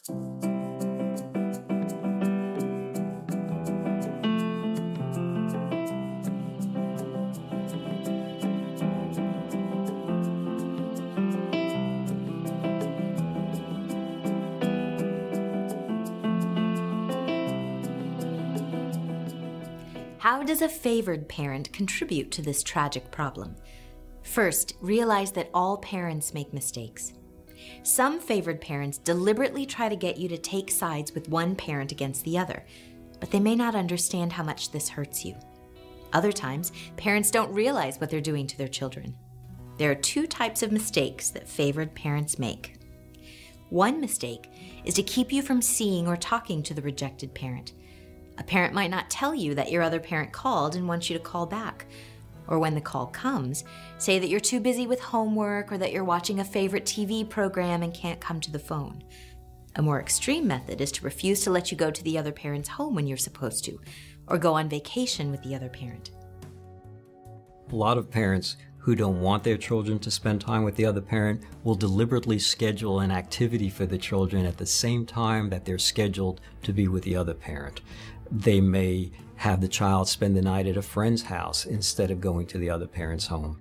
How does a favored parent contribute to this tragic problem? First, realize that all parents make mistakes. Some favored parents deliberately try to get you to take sides with one parent against the other, but they may not understand how much this hurts you. Other times, parents don't realize what they're doing to their children. There are two types of mistakes that favored parents make. One mistake is to keep you from seeing or talking to the rejected parent. A parent might not tell you that your other parent called and wants you to call back. Or when the call comes, say that you're too busy with homework or that you're watching a favorite TV program and can't come to the phone. A more extreme method is to refuse to let you go to the other parent's home when you're supposed to, or go on vacation with the other parent. A lot of parents who don't want their children to spend time with the other parent will deliberately schedule an activity for the children at the same time that they're scheduled to be with the other parent. They may have the child spend the night at a friend's house instead of going to the other parent's home.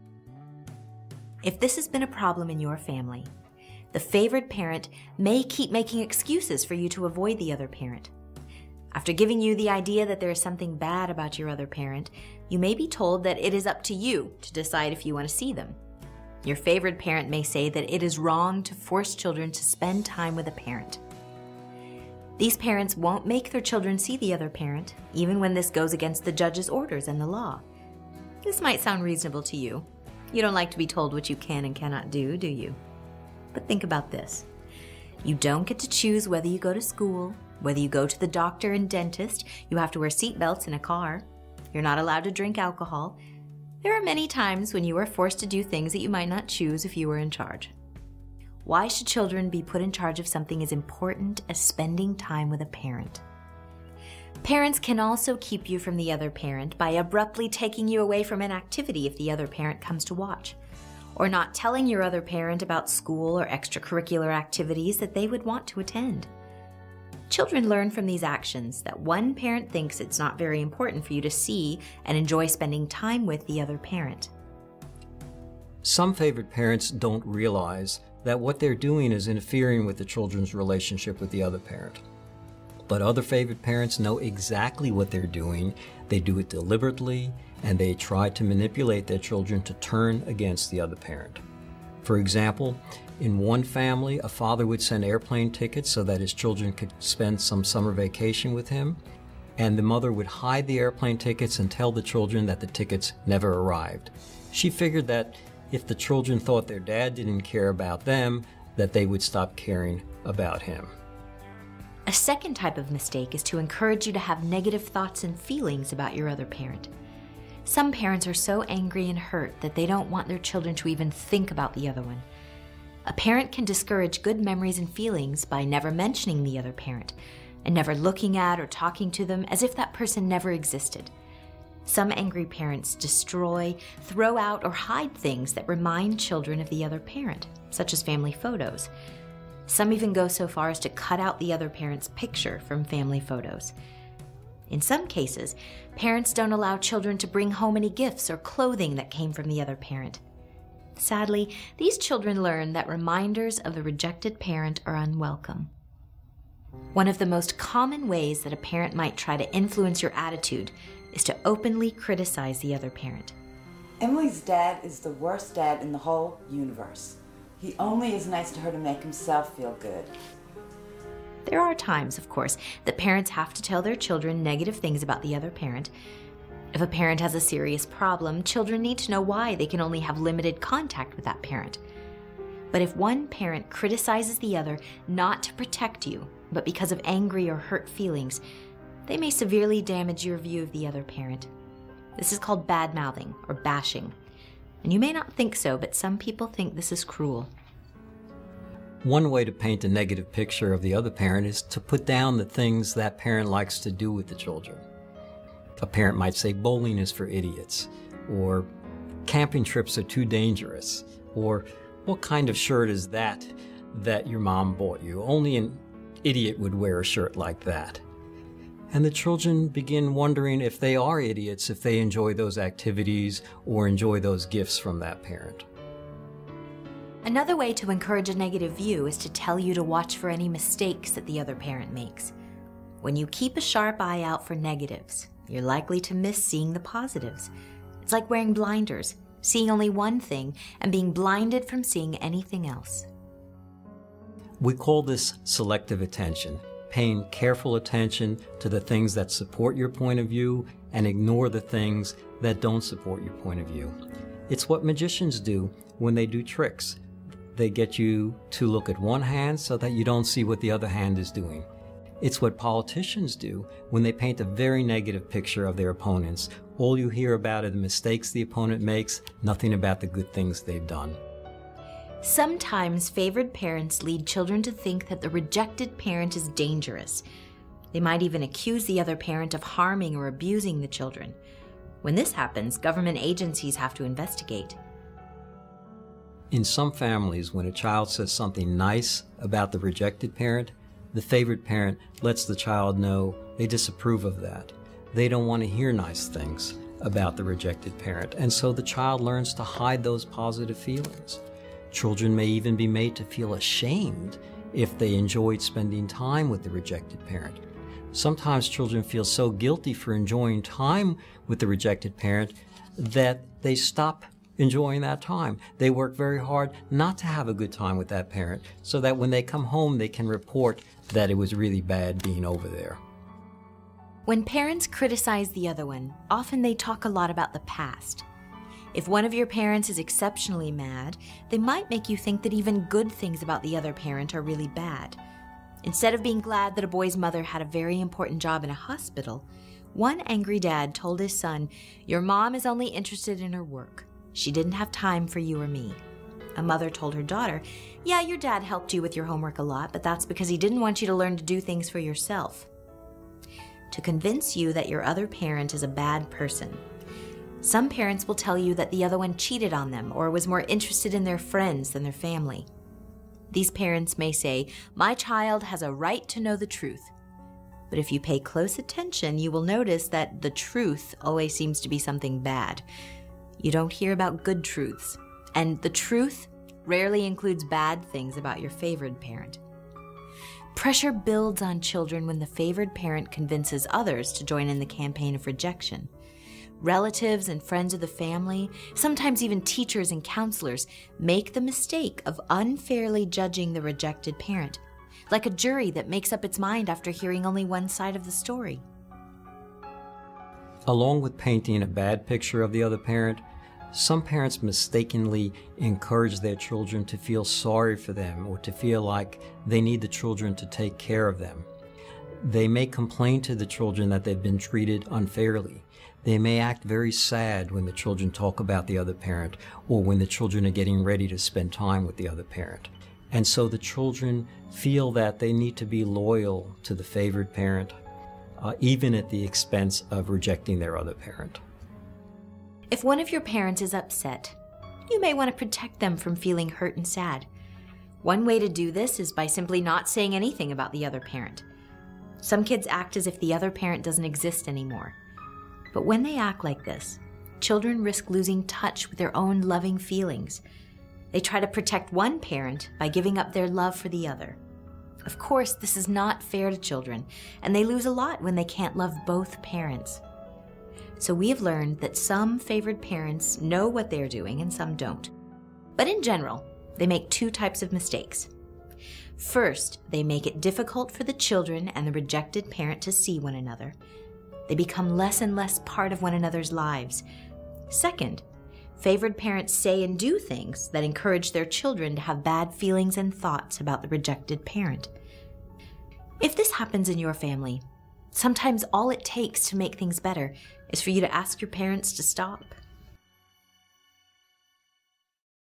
If this has been a problem in your family, the favored parent may keep making excuses for you to avoid the other parent. After giving you the idea that there is something bad about your other parent, you may be told that it is up to you to decide if you want to see them. Your favored parent may say that it is wrong to force children to spend time with a parent. These parents won't make their children see the other parent, even when this goes against the judge's orders and the law. This might sound reasonable to you. You don't like to be told what you can and cannot do, do you? But think about this. You don't get to choose whether you go to school, whether you go to the doctor and dentist. You have to wear seatbelts in a car. You're not allowed to drink alcohol. There are many times when you are forced to do things that you might not choose if you were in charge. Why should children be put in charge of something as important as spending time with a parent? Parents can also keep you from the other parent by abruptly taking you away from an activity if the other parent comes to watch, or not telling your other parent about school or extracurricular activities that they would want to attend. Children learn from these actions that one parent thinks it's not very important for you to see and enjoy spending time with the other parent. Some favored parents don't realize that what they're doing is interfering with the children's relationship with the other parent. But other favored parents know exactly what they're doing. They do it deliberately, and they try to manipulate their children to turn against the other parent. For example, in one family, a father would send airplane tickets so that his children could spend some summer vacation with him, and the mother would hide the airplane tickets and tell the children that the tickets never arrived. She figured that if the children thought their dad didn't care about them, that they would stop caring about him. A second type of mistake is to encourage you to have negative thoughts and feelings about your other parent. Some parents are so angry and hurt that they don't want their children to even think about the other one. A parent can discourage good memories and feelings by never mentioning the other parent and never looking at or talking to them as if that person never existed. Some angry parents destroy, throw out, or hide things that remind children of the other parent, such as family photos. Some even go so far as to cut out the other parent's picture from family photos. In some cases, parents don't allow children to bring home any gifts or clothing that came from the other parent. Sadly, these children learn that reminders of the rejected parent are unwelcome. One of the most common ways that a parent might try to influence your attitude is to openly criticize the other parent. Emily's dad is the worst dad in the whole universe. He only is nice to her to make himself feel good. There are times, of course, that parents have to tell their children negative things about the other parent. If a parent has a serious problem, children need to know why they can only have limited contact with that parent. But if one parent criticizes the other not to protect you, but because of angry or hurt feelings, they may severely damage your view of the other parent. This is called bad-mouthing or bashing. And you may not think so, but some people think this is cruel. One way to paint a negative picture of the other parent is to put down the things that parent likes to do with the children. A parent might say bowling is for idiots, or camping trips are too dangerous, or what kind of shirt is that your mom bought you? Only an idiot would wear a shirt like that? And the children begin wondering if they are idiots if they enjoy those activities or enjoy those gifts from that parent. Another way to encourage a negative view is to tell you to watch for any mistakes that the other parent makes. When you keep a sharp eye out for negatives, you're likely to miss seeing the positives. It's like wearing blinders, seeing only one thing and being blinded from seeing anything else. We call this selective attention. Paying careful attention to the things that support your point of view and ignore the things that don't support your point of view. It's what magicians do when they do tricks. They get you to look at one hand so that you don't see what the other hand is doing. It's what politicians do when they paint a very negative picture of their opponents. All you hear about are the mistakes the opponent makes, nothing about the good things they've done. Sometimes favored parents lead children to think that the rejected parent is dangerous. They might even accuse the other parent of harming or abusing the children. When this happens, government agencies have to investigate. In some families, when a child says something nice about the rejected parent, the favored parent lets the child know they disapprove of that. They don't want to hear nice things about the rejected parent, and so the child learns to hide those positive feelings. Children may even be made to feel ashamed if they enjoyed spending time with the rejected parent. Sometimes children feel so guilty for enjoying time with the rejected parent that they stop enjoying that time. They work very hard not to have a good time with that parent so that when they come home they can report that it was really bad being over there. When parents criticize the other one, often they talk a lot about the past. If one of your parents is exceptionally mad, they might make you think that even good things about the other parent are really bad. Instead of being glad that a boy's mother had a very important job in a hospital, one angry dad told his son, "Your mom is only interested in her work. She didn't have time for you or me." A mother told her daughter, "Yeah, your dad helped you with your homework a lot, but that's because he didn't want you to learn to do things for yourself." To convince you that your other parent is a bad person, some parents will tell you that the other one cheated on them or was more interested in their friends than their family. These parents may say, "My child has a right to know the truth." But if you pay close attention, you will notice that the truth always seems to be something bad. You don't hear about good truths, and the truth rarely includes bad things about your favored parent. Pressure builds on children when the favored parent convinces others to join in the campaign of rejection. Relatives and friends of the family, sometimes even teachers and counselors, make the mistake of unfairly judging the rejected parent, like a jury that makes up its mind after hearing only one side of the story. Along with painting a bad picture of the other parent, some parents mistakenly encourage their children to feel sorry for them or to feel like they need the children to take care of them. They may complain to the children that they've been treated unfairly. They may act very sad when the children talk about the other parent or when the children are getting ready to spend time with the other parent. And so the children feel that they need to be loyal to the favored parent, even at the expense of rejecting their other parent. If one of your parents is upset, you may want to protect them from feeling hurt and sad. One way to do this is by simply not saying anything about the other parent. Some kids act as if the other parent doesn't exist anymore. But when they act like this, children risk losing touch with their own loving feelings. They try to protect one parent by giving up their love for the other. Of course, this is not fair to children, and they lose a lot when they can't love both parents. So we have learned that some favored parents know what they're doing and some don't. But in general, they make two types of mistakes. First, they make it difficult for the children and the rejected parent to see one another. They become less and less part of one another's lives. Second, favored parents say and do things that encourage their children to have bad feelings and thoughts about the rejected parent. If this happens in your family, sometimes all it takes to make things better is for you to ask your parents to stop.